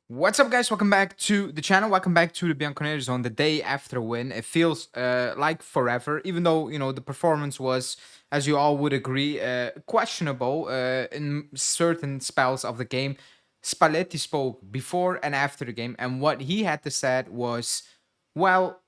What's up, guys? Welcome back to the channel. Welcome back to the Bianconeri zone. The day after win, it feels like forever, even though the performance was, as you all would agree, questionable in certain spells of the game. Spalletti spoke before and after the game, and what he had to say was, well,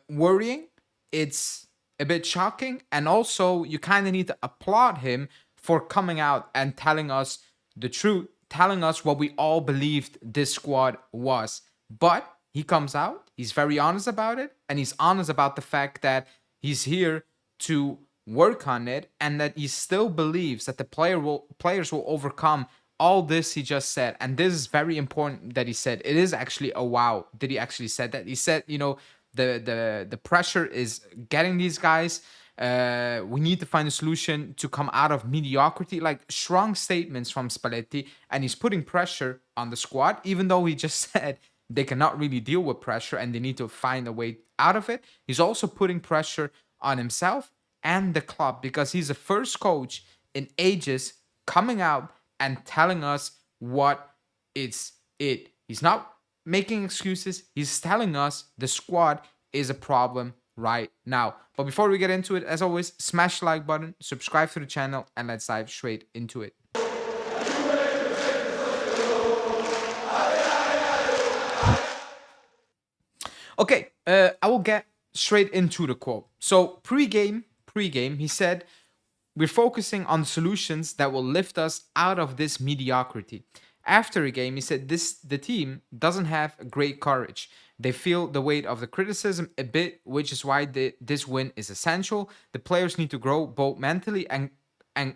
worrying. It's a bit shocking, and also you kind of need to applaud him for coming out and telling us the truth, telling us what we all believed this squad was. But he comes out, he's very honest about it, and he's honest about the fact that he's here to work on it and that he still believes that the players will overcome all this he just said. And this is very important that he said. It is actually a wow that he actually said that. He said, the pressure is getting these guys. We need to find a solution to come out of mediocrity. Like, strong statements from Spalletti, and he's putting pressure on the squad, even though he just said they cannot really deal with pressure and they need to find a way out of it. He's also putting pressure on himself and the club because he's the first coach in ages coming out and telling us what it's it. He's not making excuses. He's telling us the squad is a problem right now. But before we get into it, as always, smash the like button, subscribe to the channel, and let's dive straight into it. Okay, I will get straight into the quote. So pre-game, he said, "We're focusing on solutions that will lift us out of this mediocrity." After the game, he said the team doesn't have great courage. They feel the weight of the criticism a bit, which is why this win is essential. The players need to grow both mentally and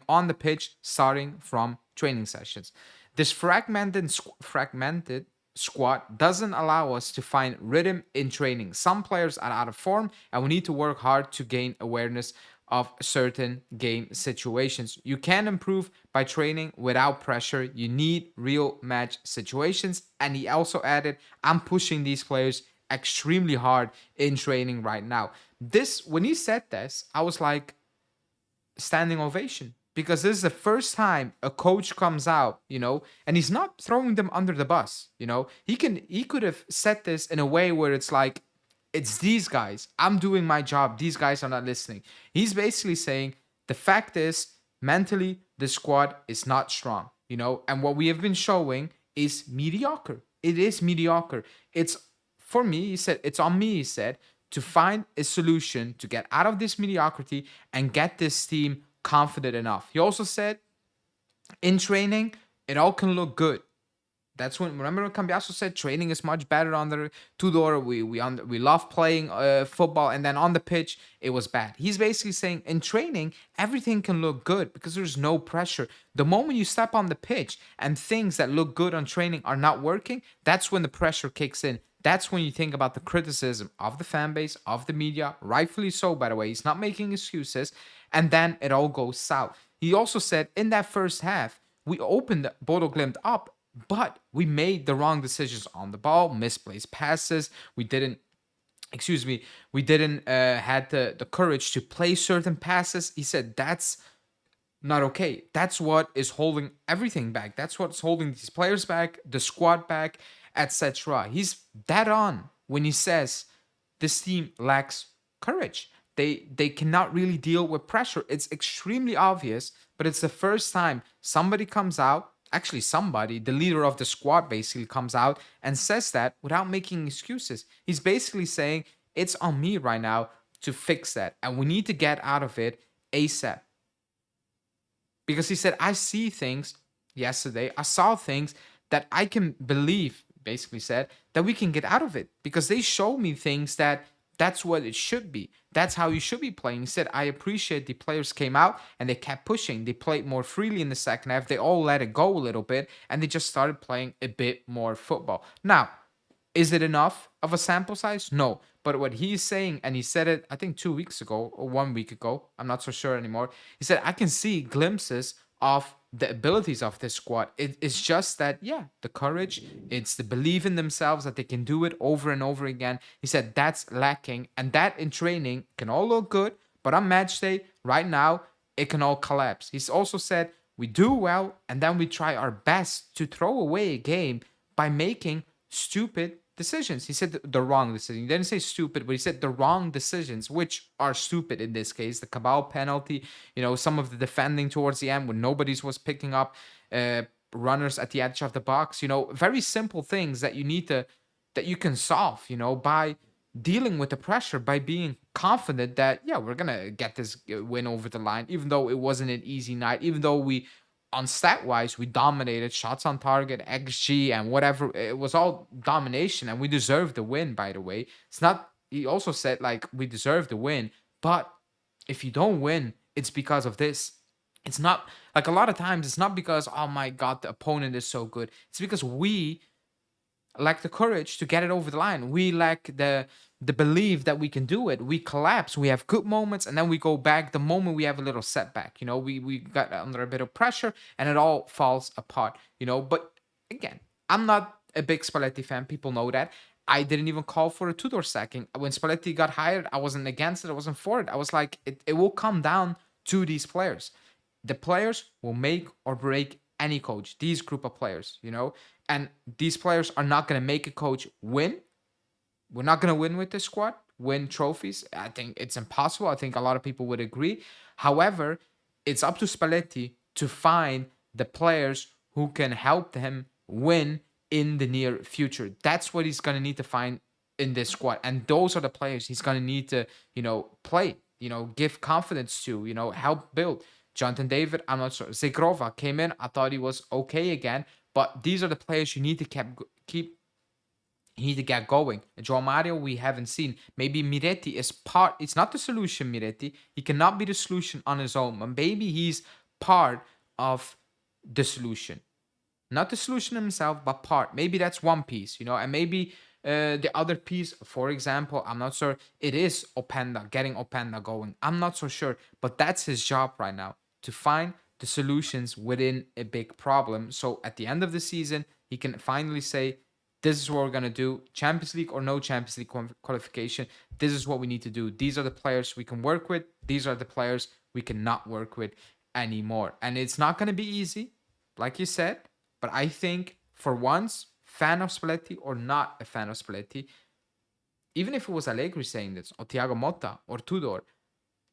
on the pitch, starting from training sessions. This fragmented squad doesn't allow us to find rhythm in training. Some players are out of form, and we need to work hard to gain awareness of certain game situations. You can improve by training without pressure. You need real match situations. And he also added, "I'm pushing these players extremely hard in training right now." This, when he said this, I was like, standing ovation, because this is the first time a coach comes out, and he's not throwing them under the bus. He could have said this in a way where it's like, it's these guys, I'm doing my job, these guys are not listening. He's basically saying the fact is, mentally, the squad is not strong, and what we have been showing is mediocre. It is mediocre. It's, for me, he said, it's on me, he said, to find a solution to get out of this mediocrity and get this team confident enough. He also said, in training, it all can look good. That's when, remember when Cambiaso said training is much better under Tudor. We love playing football, and then on the pitch it was bad. He's basically saying in training everything can look good because there's no pressure. The moment you step on the pitch and things that look good on training are not working, that's when the pressure kicks in. That's when you think about the criticism of the fan base, of the media, rightfully so, by the way. He's not making excuses, and then it all goes south. He also said in that first half, we opened Bodo Glimt up, but we made the wrong decisions on the ball, misplaced passes. We didn't had the courage to play certain passes. He said that's not okay. That's what is holding everything back. That's what's holding these players back, the squad back, etc. He's dead on when he says this team lacks courage. They cannot really deal with pressure. It's extremely obvious, but it's the first time somebody comes out, actually somebody, the leader of the squad, basically comes out and says that without making excuses. He's basically saying, it's on me right now to fix that, and we need to get out of it ASAP. Because he said, I see things yesterday, I saw things that I can believe, basically said, that we can get out of it, because they show me things that's what it should be. That's how you should be playing. He said, I appreciate the players came out and they kept pushing. They played more freely in the second half. They all let it go a little bit, and they just started playing a bit more football. Now, is it enough of a sample size? No. But what he's saying, and he said it, I think 2 weeks ago or 1 week ago, I'm not so sure anymore. He said, I can see glimpses of the abilities of this squad. It's just that, yeah, the courage, it's the belief in themselves that they can do it over and over again. He said that's lacking, and that in training can all look good, but on match day, right now, it can all collapse. He's also said we do well, and then we try our best to throw away a game, by making stupid decisions. He said the wrong decision. He didn't say stupid, but he said the wrong decisions, which are stupid in this case. The Cabal penalty, some of the defending towards the end when nobody's was picking up runners at the edge of the box. Very simple things that you can solve, by dealing with the pressure, by being confident that, yeah, we're gonna get this win over the line, even though it wasn't an easy night, even though we, on stat wise, we dominated shots on target, XG, and whatever. It was all domination, and we deserved the win, by the way. It's not, he also said, like, we deserve the win, but if you don't win, it's because of this. It's not, like, a lot of times it's not because, oh my god, the opponent is so good. It's because we lack the courage to get it over the line. We lack the belief that we can do it. We collapse. We have good moments, and then we go back the moment we have a little setback. We got under a bit of pressure, and it all falls apart. But again, I'm not a big Spalletti fan. People know that. I didn't even call for a Tudor sacking. When Spalletti got hired, I wasn't against it. I wasn't for it. I was like, it will come down to these players. The players will make or break any coach, these group of players, and these players are not going to make a coach win. We're not going to win with this squad, win trophies. I think it's impossible. I think a lot of people would agree. However, it's up to Spalletti to find the players who can help him win in the near future. That's what he's going to need to find in this squad. And those are the players he's going to need to, play, give confidence to, help build. Jonathan David, I'm not sure. Zegrova came in. I thought he was okay again. But these are the players you need to keep. You need to get going. João Mario, we haven't seen. Maybe Miretti is part. It's not the solution, Miretti. He cannot be the solution on his own. But maybe he's part of the solution. Not the solution himself, but part. Maybe that's one piece, and maybe the other piece, for example, I'm not sure. It is Openda, getting Openda going. I'm not so sure. But that's his job right now, to find the solutions within a big problem. So at the end of the season, he can finally say, this is what we're going to do. Champions League or no Champions League qualification. This is what we need to do. These are the players we can work with. These are the players we cannot work with anymore. And it's not going to be easy, like you said. But I think for once, fan of Spalletti or not a fan of Spalletti, even if it was Allegri saying this, or Thiago Motta, or Tudor,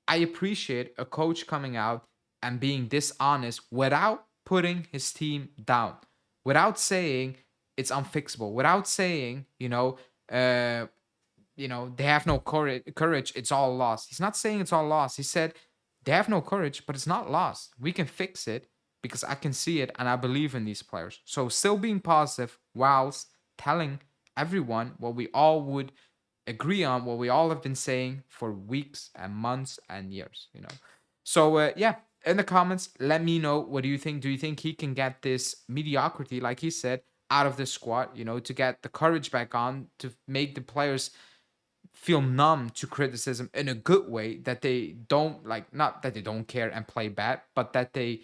I appreciate a coach coming out and being dishonest without putting his team down, without saying it's unfixable, without saying, they have no courage, it's all lost. He's not saying it's all lost. He said they have no courage, but it's not lost. We can fix it because I can see it and I believe in these players. So still being positive whilst telling everyone what we all would agree on, what we all have been saying for weeks and months and years, So, in the comments, let me know, what do you think? Do you think he can get this mediocrity, like he said, out of the squad, to get the courage back on, to make the players feel numb to criticism in a good way, that they don't, not that they don't care and play bad, but that they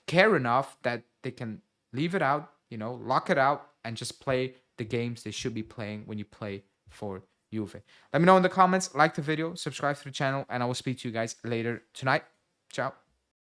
care enough that they can leave it out, lock it out, and just play the games they should be playing when you play for Juve. Let me know in the comments, like the video, subscribe to the channel, and I will speak to you guys later tonight. Ciao.